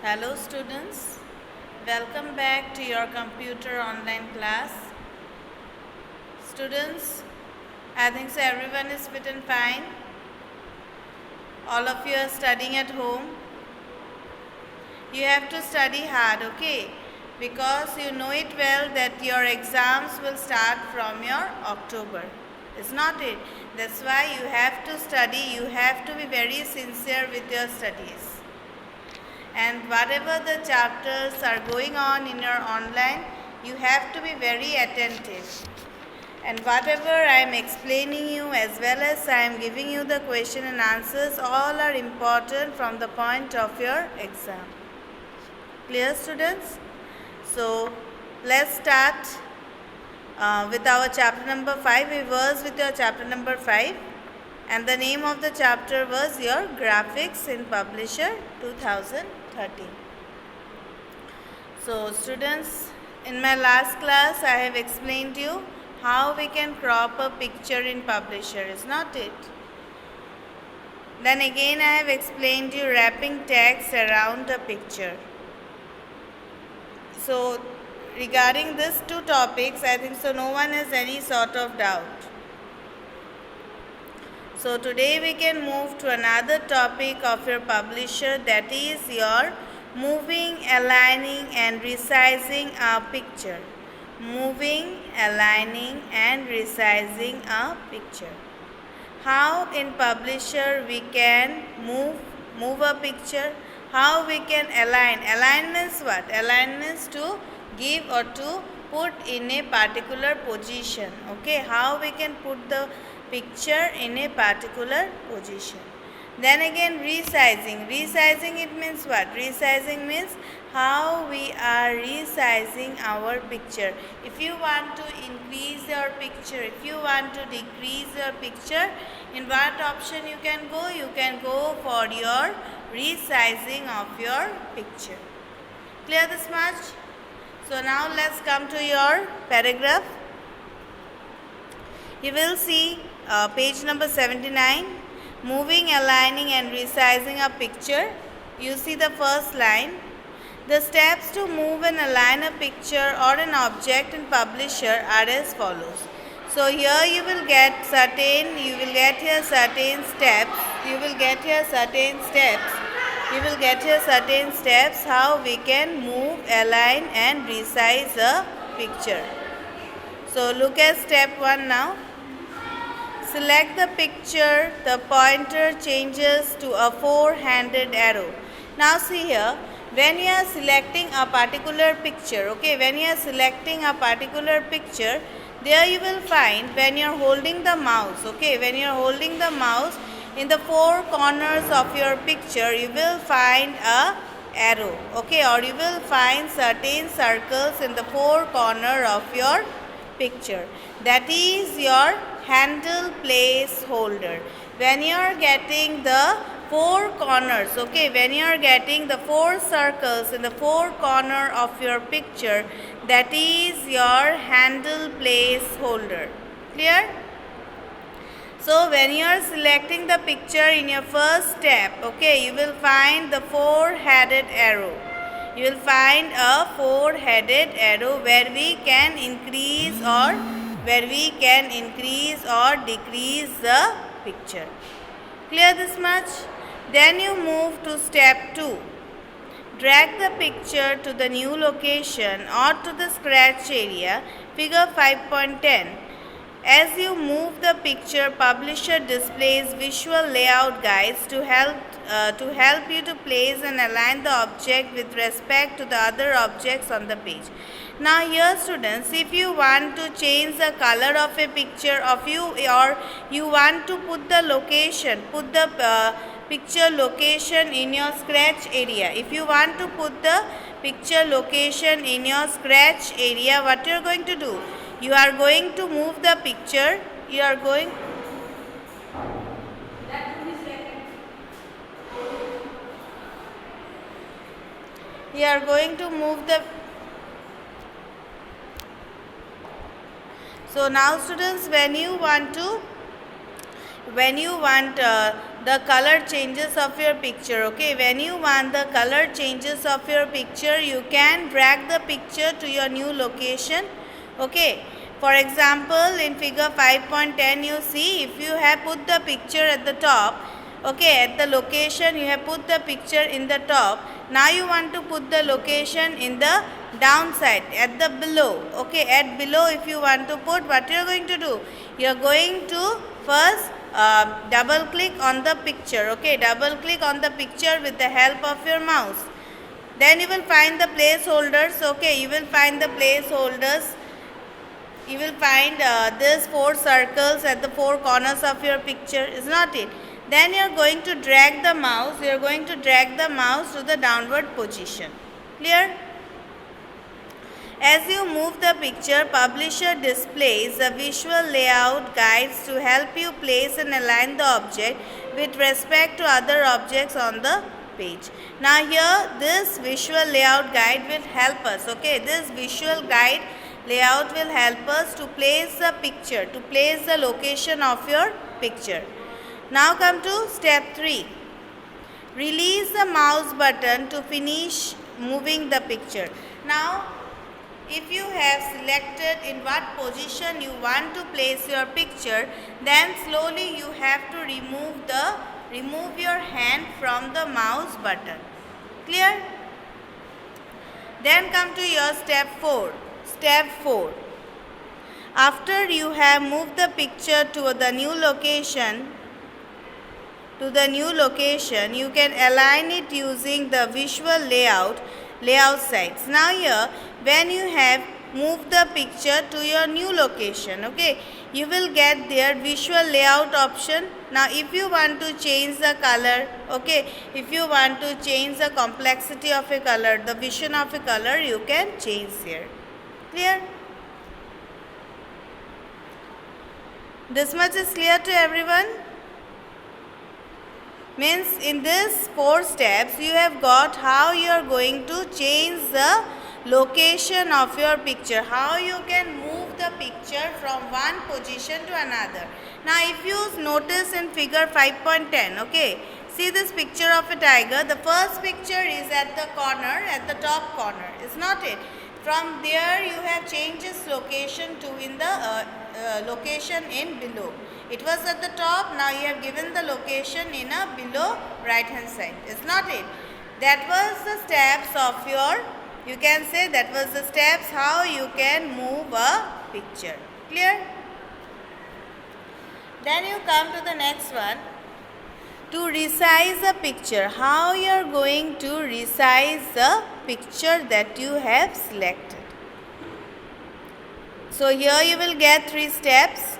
Hello students, welcome back to your computer online class. Students, I think so everyone is fit and fine. All of you are studying at home. You have to study hard, okay? Because you know it well that your exams will start from your October. Is not it? That's why you have to study, you have to be very sincere with your studies. And whatever the chapters are going on in your online, you have to be very attentive. And whatever I am explaining you as well as I am giving you the question and answers, all are important from the point of your exam. Clear, students? So let's start with our chapter number 5. We was with your chapter number 5. And the name of the chapter was your Graphics in Publisher 2013. So students, in my last class I have explained to you how we can crop a picture in Publisher, is not it? Then again I have explained to you wrapping text around a picture. So regarding these two topics, I think so no one has any sort of doubt. So today we can move to another topic of your Publisher, that is your moving, aligning and resizing a picture. Moving, aligning and resizing a picture. How in Publisher we can move a picture, how we can align. Align means what? Align means to give or to put in a particular position. Okay, how we can put the picture in a particular position. Then again resizing. Resizing, it means what? Resizing means how we are resizing our picture. If you want to increase your picture, if you want to decrease your picture, in what option you can go? You can go for your resizing of your picture. Clear this much? So now let's come to your paragraph. You will see page number 79, moving, aligning and resizing a picture. You see the first line. The steps to move and align a picture or an object in Publisher are as follows. So here you will get certain steps how we can move, align and resize a picture. So look at step 1 now. Select the picture, the pointer changes to a 4-handed arrow. Now see here, when you are selecting a particular picture, okay, when you are selecting a particular picture, there you will find when you are holding the mouse, okay, when you are holding the mouse, in the 4 corners of your picture, you will find a arrow, okay, or you will find certain circles in the 4 corner of your picture. That is your handle placeholder. When you are getting the 4 corners, okay, when you are getting the 4 circles in the 4 corner of your picture, that is your handle placeholder. Clear? So when you are selecting the picture in your first step, okay, you will find the 4-headed arrow. You will find a 4-headed arrow where we can increase or decrease the picture. Clear this much? Then you move to step 2. Drag the picture to the new location or to the scratch area, figure 5.10. As you move the picture, Publisher displays visual layout guides to help you to place and align the object with respect to the other objects on the page. Now here students, if you want to change the color of a picture of you, or you want to put the picture location in your scratch area. If you want to put the picture location in your scratch area, what you are going to do? You are going to move the picture. You are going to move the. So now students, when you want to when you want the color changes of your picture. Okay, when you want the color changes of your picture, you can drag the picture to your new location. Okay, for example, in figure 5.10 you see, if you have put the picture at the top, okay, at the location you have put the picture in the top. Now you want to put the location in the downside, at the below. Okay, at below if you want to put, what you are going to do? You are going to first double click on the picture. Okay, double click on the picture with the help of your mouse. Then you will find the placeholders. Okay, you will find the placeholders. You will find these 4 circles at the 4 corners of your picture, is not it? Then you are going to drag the mouse. You are going to drag the mouse to the downward position. Clear? As you move the picture, publisher displays the visual layout guides to help you place and align the object with respect to other objects on the page. Now here this visual layout guide will help us. Okay, this visual guide layout will help us to place the picture, to place the location of your picture. Now come to step 3. Release the mouse button to finish moving the picture. Now, if you have selected in what position you want to place your picture, then slowly you have to remove your hand from the mouse button. Clear? Then come to your step 4. Step 4. After you have moved the picture to the new location, you can align it using the visual layout sites. Now here, when you have moved the picture to your new location, okay, you will get their visual layout option. Now if you want to change the color, okay, if you want to change the complexity of a color, the vision of a color, you can change here. Clear? This much is clear to everyone? Means in these 4 steps you have got how you are going to change the location of your picture, how you can move the picture from one position to another. Now if you notice in figure 5.10, okay, see this picture of a tiger. The first picture is at the corner, at the top corner, is not it? From there you have changed its location to in the location in below. It was at the top, now you have given the location in a below right hand side, is not it? That was the steps of your, you can say that was the steps how you can move a picture. Clear? Then you come to the next one. To resize a picture, how you are going to resize the picture that you have selected. So here you will get 3 steps.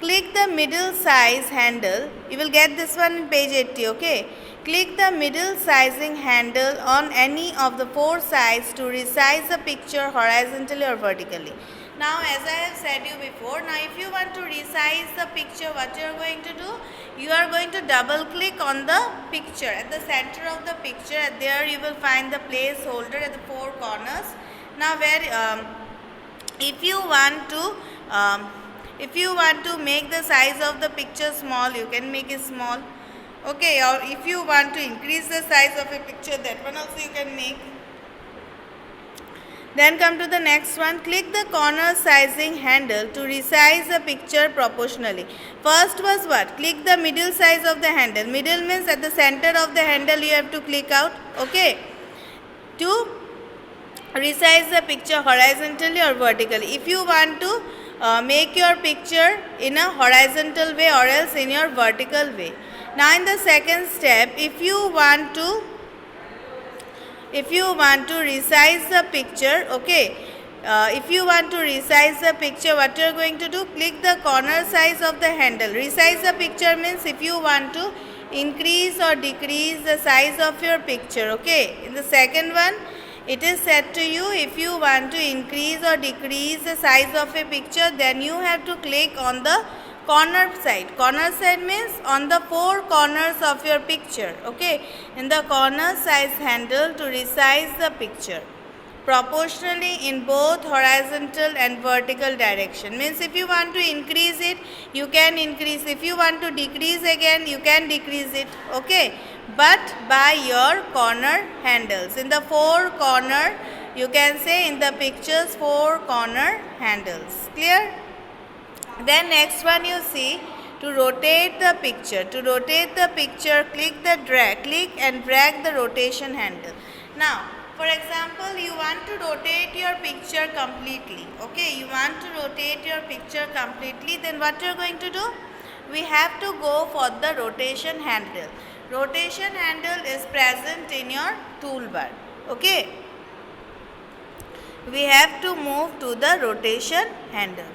Click the middle size handle. You will get this one in page 80, okay. Click the middle sizing handle on any of the 4 sides to resize the picture horizontally or vertically. Now as I have said you before, now if you want to resize the picture, what you are going to do? You are going to double click on the picture. At the center of the picture, there you will find the placeholder at the 4 corners. Now where if you want to make the size of the picture small, you can make it small. Okay, or if you want to increase the size of a picture, that one also you can make. Then come to the next one. Click the corner sizing handle to resize the picture proportionally. First was what? Click the middle size of the handle. Middle means at the center of the handle you have to click out. Okay. To resize the picture horizontally or vertically. If you want to make your picture in a horizontal way or else in your vertical way. Now in the second step, if you want to resize the picture, okay, if you want to resize the picture, what you are going to do? Click the corner size of the handle. Resize the picture means if you want to increase or decrease the size of your picture, okay. In the second one, it is said to you, if you want to increase or decrease the size of a picture, then you have to click on the corner side. Corner side means on the 4 corners of your picture, okay. In the corner size handle to resize the picture proportionally in both horizontal and vertical direction. Means if you want to increase it, you can increase. If you want to decrease again, you can decrease it. Okay, but by your corner handles. In the four corner, you can say in the pictures, four corner handles. Clear? Then next one you see, to rotate the picture. To rotate the picture, click and drag the rotation handle. Now, for example, you want to rotate your picture completely. Okay, you want to rotate your picture completely. Then what you are going to do? We have to go for the rotation handle. Rotation handle is present in your toolbar. Okay. We have to move to the rotation handle.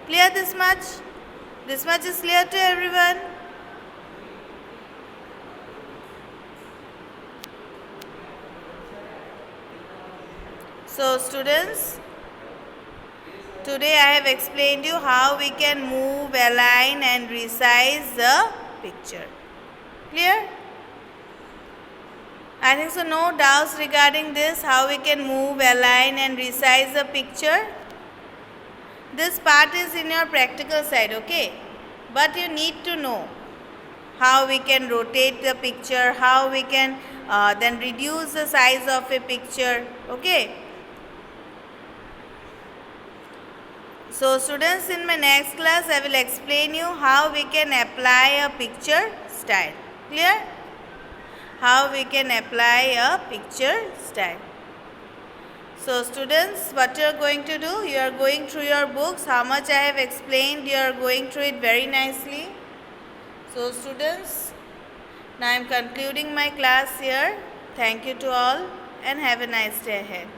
Clear this much? This much is clear to everyone? So students, today I have explained you how we can move, align and resize the picture. Clear? I think so no doubts regarding this, how we can move, align and resize the picture. This part is in your practical side, okay? But you need to know how we can rotate the picture, how we can then reduce the size of a picture, okay? So students, in my next class I will explain you how we can apply a picture style. Clear? How we can apply a picture style. So students, what you are going to do? You are going through your books. How much I have explained, you are going through it very nicely. So students, now I am concluding my class here. Thank you to all and have a nice day ahead.